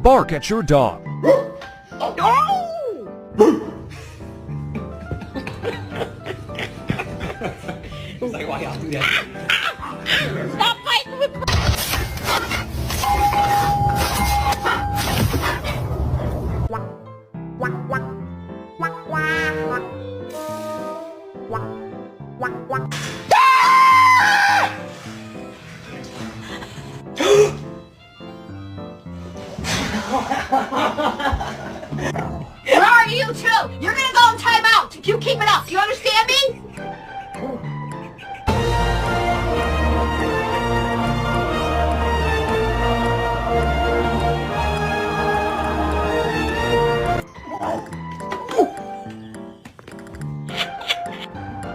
bark at your dog. It's like, why y'all do that? Stop fighting with Where are you two? You're gonna go in time out if you keep it up. Do you understand me?